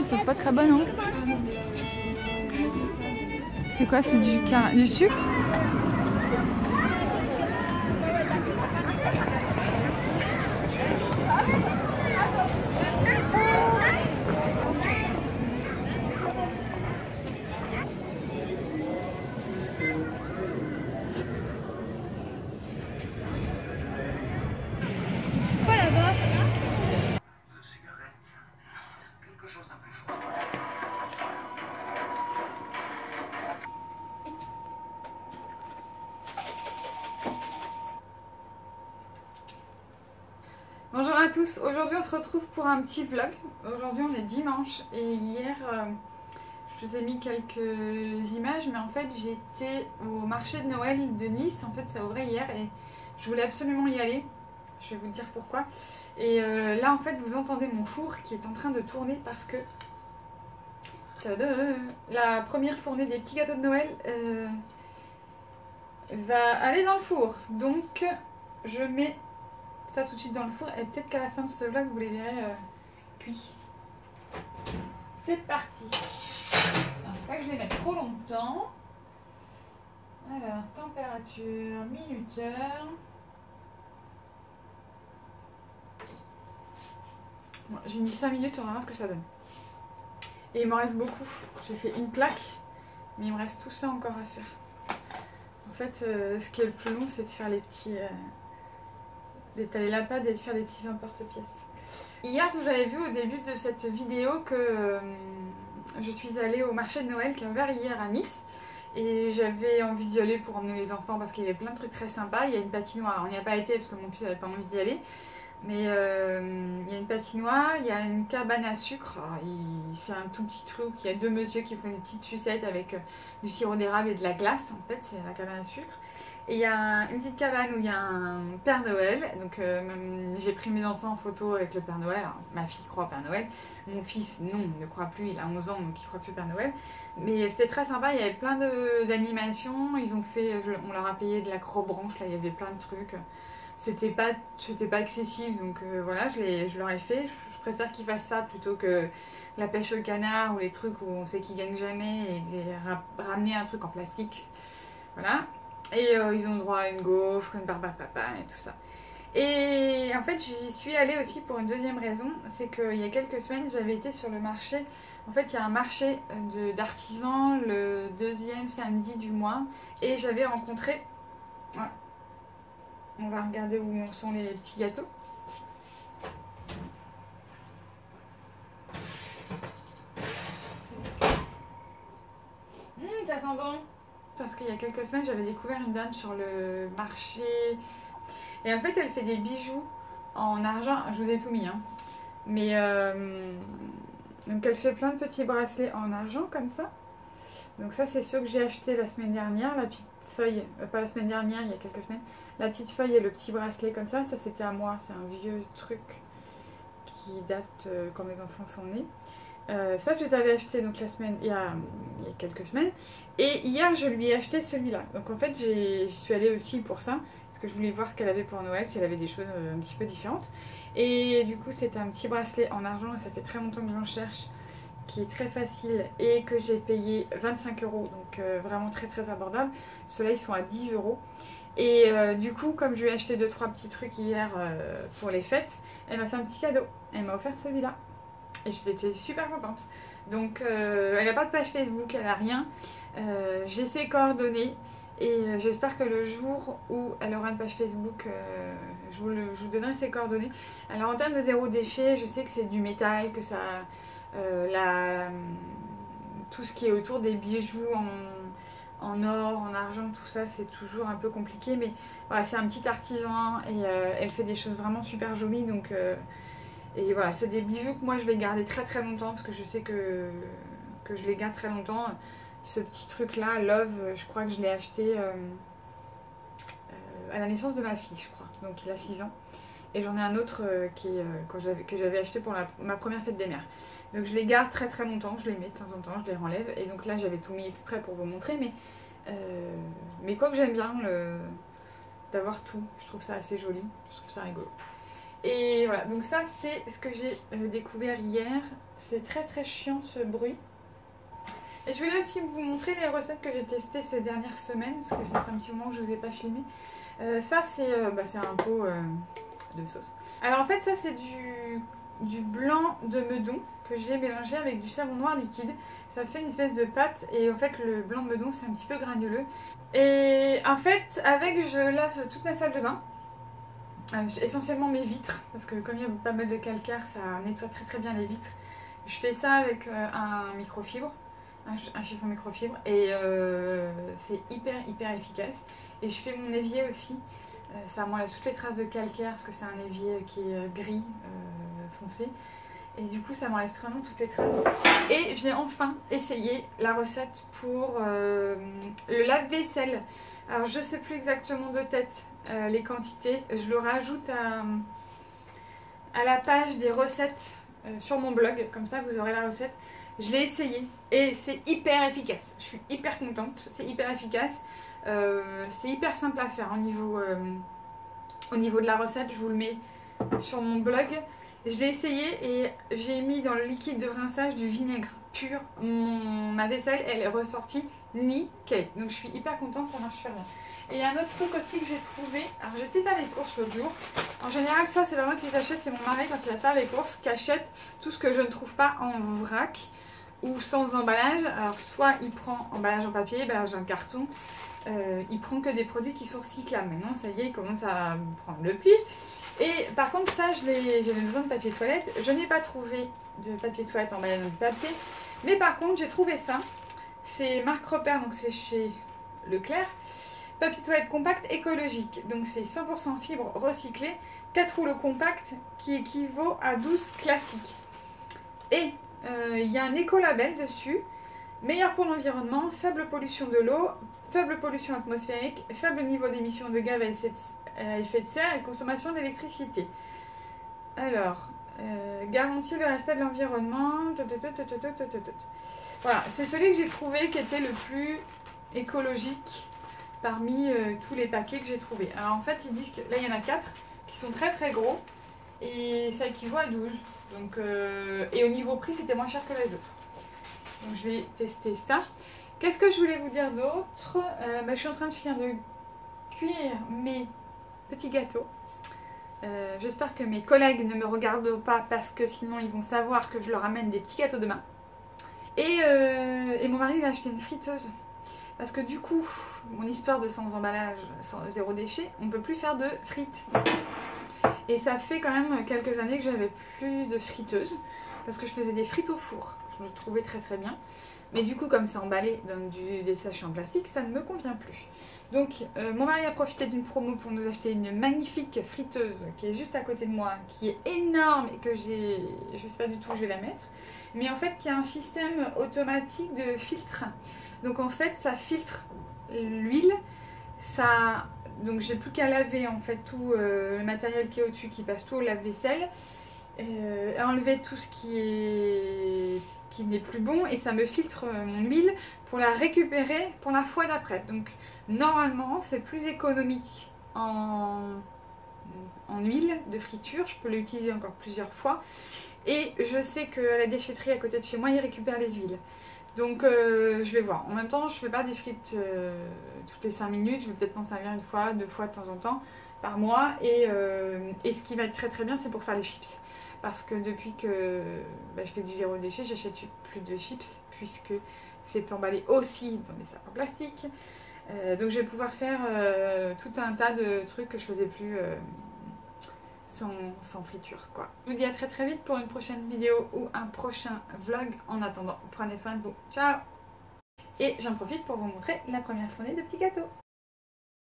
c'est pas très bon, non? C'est quoi? C'est du sucre? Bonjour à tous, aujourd'hui on se retrouve pour un petit vlog. Aujourd'hui on est dimanche et hier je vous ai mis quelques images, mais en fait j'ai été au marché de Noël de Nice. En fait ça ouvrait hier et je voulais absolument y aller. Je vais vous dire pourquoi. Et là en fait vous entendez mon four qui est en train de tourner parce que la première fournée des petits gâteaux de Noël va aller dans le four. Donc je mets ça tout de suite dans le four et peut-être qu'à la fin de ce vlog vous les verrez cuits. C'est parti. Faut pas que je les mette trop longtemps. Alors, température, minuteur. Bon, j'ai mis 5 minutes, on va voir ce que ça donne. Et il m'en reste beaucoup. J'ai fait une plaque, mais il me reste tout ça encore à faire. En fait, ce qui est le plus long, c'est de faire les petits... d'étaler la pâte et de faire des petits emporte-pièces. Hier, vous avez vu au début de cette vidéo que je suis allée au marché de Noël qui a ouvert hier à Nice. Et j'avais envie d'y aller pour emmener les enfants parce qu'il y avait plein de trucs très sympas. Il y a une patinoire, on n'y a pas été parce que mon fils n'avait pas envie d'y aller. Mais il y a une patinoire, il y a une cabane à sucre. C'est un tout petit truc, il y a deux messieurs qui font des petites sucettes avec du sirop d'érable et de la glace. En fait, c'est la cabane à sucre. Et il y a une petite cabane où il y a un Père Noël. Donc j'ai pris mes enfants en photo avec le Père Noël. Alors, ma fille croit au Père Noël. Mon fils, non, ne croit plus. Il a 11 ans, donc il croit plus au Père Noël. Mais c'était très sympa. Il y avait plein d'animations. Ils ont fait, on leur a payé de l'acrobranche. Là, il y avait plein de trucs. C'était pas excessif. Donc voilà, je leur ai fait. Je préfère qu'ils fassent ça plutôt que la pêche au canard ou les trucs où on sait qu'ils gagnent jamais. Et ramener un truc en plastique. Voilà. Et ils ont droit à une gaufre, une barbe à papa et tout ça. Et en fait j'y suis allée aussi pour une deuxième raison. C'est qu'il y a quelques semaines j'avais été sur le marché. En fait il y a un marché d'artisans le deuxième samedi du mois. Et j'avais rencontré... Ouais. On va regarder où en sont les petits gâteaux. Ça sent bon. Parce qu'il y a quelques semaines, j'avais découvert une dame sur le marché. Et en fait, elle fait des bijoux en argent. Je vous ai tout mis, hein. Mais donc elle fait plein de petits bracelets en argent comme ça. Donc ça, c'est ceux que j'ai acheté la semaine dernière. La petite feuille, pas la semaine dernière, il y a quelques semaines. La petite feuille et le petit bracelet comme ça. Ça, c'était à moi. C'est un vieux truc qui date quand mes enfants sont nés. Ça, je les avais achetés donc il y a quelques semaines. Et hier, je lui ai acheté celui-là. Donc en fait, j'y suis allée aussi pour ça. Parce que je voulais voir ce qu'elle avait pour Noël, si elle avait des choses un petit peu différentes. Et du coup, c'est un petit bracelet en argent. Et ça fait très longtemps que j'en cherche. Qui est très facile et que j'ai payé 25 €. Donc vraiment très très abordable. Ceux-là, ils sont à 10 €. Et du coup, comme je lui ai acheté 2-3 petits trucs hier pour les fêtes, elle m'a fait un petit cadeau. Elle m'a offert celui-là. Et j'étais super contente. Donc elle n'a pas de page Facebook, elle n'a rien. J'ai ses coordonnées. Et j'espère que le jour où elle aura une page Facebook, je vous donnerai ses coordonnées. Alors en termes de zéro déchet, je sais que c'est du métal, que ça... tout ce qui est autour des bijoux en or, en argent, tout ça, c'est toujours un peu compliqué. Mais voilà, c'est un petit artisan et elle fait des choses vraiment super jolies. Donc... et voilà, c'est des bijoux que moi je vais garder très très longtemps parce que je sais que je les garde très longtemps. Ce petit truc là, Love, je crois que je l'ai acheté à la naissance de ma fille, je crois. Donc il a 6 ans. Et j'en ai un autre que j'avais acheté pour ma première fête des mères. Donc je les garde très très longtemps, je les mets de temps en temps, je les renlève. Et donc là j'avais tout mis exprès pour vous montrer. Mais quoi que j'aime bien d'avoir tout, je trouve ça assez joli, je trouve ça rigolo. Et voilà, donc ça c'est ce que j'ai découvert hier C'est très chiant ce bruit. Et je voulais aussi vous montrer les recettes que j'ai testées ces dernières semaines, parce que ça fait un petit moment que je ne vous ai pas filmé. Ça c'est un pot de sauce. Alors en fait ça c'est du blanc de meudon que j'ai mélangé avec du savon noir liquide. Ça fait une espèce de pâte et en fait le blanc de meudon c'est un petit peu granuleux. Et en fait avec je lave toute ma salle de bain. Essentiellement mes vitres, parce que comme il y a pas mal de calcaire ça nettoie très bien les vitres. Je fais ça avec un microfibre, un chiffon microfibre et c'est hyper efficace. Et je fais mon évier aussi, ça m'enlève toutes les traces de calcaire parce que c'est un évier qui est gris foncé. Et du coup ça m'enlève vraiment toutes les traces. Et je l'ai enfin essayé la recette pour le lave-vaisselle. Alors je sais plus exactement de tête les quantités. Je le rajoute à la page des recettes sur mon blog. Comme ça vous aurez la recette. Je l'ai essayé et c'est hyper efficace. Je suis hyper contente. C'est hyper efficace. C'est hyper simple à faire au niveau de la recette. Je vous le mets sur mon blog. Je l'ai essayé et j'ai mis dans le liquide de rinçage du vinaigre pur. Ma vaisselle, elle est ressortie nickel. Donc je suis hyper contente, ça marche super bien. Et il y a un autre truc aussi que j'ai trouvé. Alors j'étais faire les courses l'autre jour. En général, ça c'est pas moi qui les achète, c'est mon mari quand il va faire les courses qui achète tout ce que je ne trouve pas en vrac ou sans emballage. Alors soit il prend emballage en papier, emballage en carton. Il prend que des produits qui sont recyclables. Maintenant ça y est, il commence à prendre le pli. Et par contre ça j'avais besoin de papier toilette. Je n'ai pas trouvé de papier toilette emballé dans du papier. Mais par contre j'ai trouvé ça. C'est marque Repère, donc c'est chez Leclerc. Papier toilette compact écologique. Donc c'est 100% fibre recyclée. 4 rouleaux compacts qui équivaut à 12 classiques. Et il y a un écolabel dessus. Meilleur pour l'environnement, faible pollution de l'eau, faible pollution atmosphérique, faible niveau d'émission de gaz à effet de serre et consommation d'électricité. Alors, garantit le respect de l'environnement. Voilà, c'est celui que j'ai trouvé qui était le plus écologique parmi tous les paquets que j'ai trouvés. Alors en fait, ils disent que là il y en a 4 qui sont très gros et ça équivaut à 12. Donc, et au niveau prix, c'était moins cher que les autres. Donc je vais tester ça. Qu'est-ce que je voulais vous dire d'autre? Je suis en train de finir de cuire mes petits gâteaux. J'espère que mes collègues ne me regardent pas parce que sinon ils vont savoir que je leur amène des petits gâteaux demain. Et mon mari il a acheté une friteuse. Parce que du coup, mon histoire de sans emballage, zéro déchet, on ne peut plus faire de frites. Et ça fait quand même quelques années que j'avais plus de friteuse. Parce que je faisais des frites au four. Je le trouvais très bien. Mais du coup, comme c'est emballé dans des sachets en plastique, ça ne me convient plus. Donc, mon mari a profité d'une promo pour nous acheter une magnifique friteuse qui est juste à côté de moi, qui est énorme et que je sais pas du tout où je vais la mettre. Mais en fait, qui a un système automatique de filtre. Donc en fait, ça filtre l'huile. Donc j'ai plus qu'à laver en fait tout le matériel qui est au-dessus, qui passe tout au lave-vaisselle. Enlever tout ce qui n'est plus bon et ça me filtre mon huile pour la récupérer pour la fois d'après. Donc normalement c'est plus économique en huile de friture, je peux l'utiliser encore plusieurs fois et je sais que la déchetterie à côté de chez moi ils récupèrent les huiles. Donc je vais voir. En même temps je fais pas des frites toutes les 5 minutes, je vais peut-être m'en servir une fois, 2 fois de temps en temps par mois et ce qui va être très bien c'est pour faire les chips. Parce que depuis que je fais du zéro déchet, j'achète plus de chips puisque c'est emballé aussi dans des sacs en plastique. Donc je vais pouvoir faire tout un tas de trucs que je faisais plus sans friture quoi. Je vous dis à très vite pour une prochaine vidéo ou un prochain vlog. En attendant, prenez soin de vous. Ciao! Et j'en profite pour vous montrer la première fournée de petits gâteaux.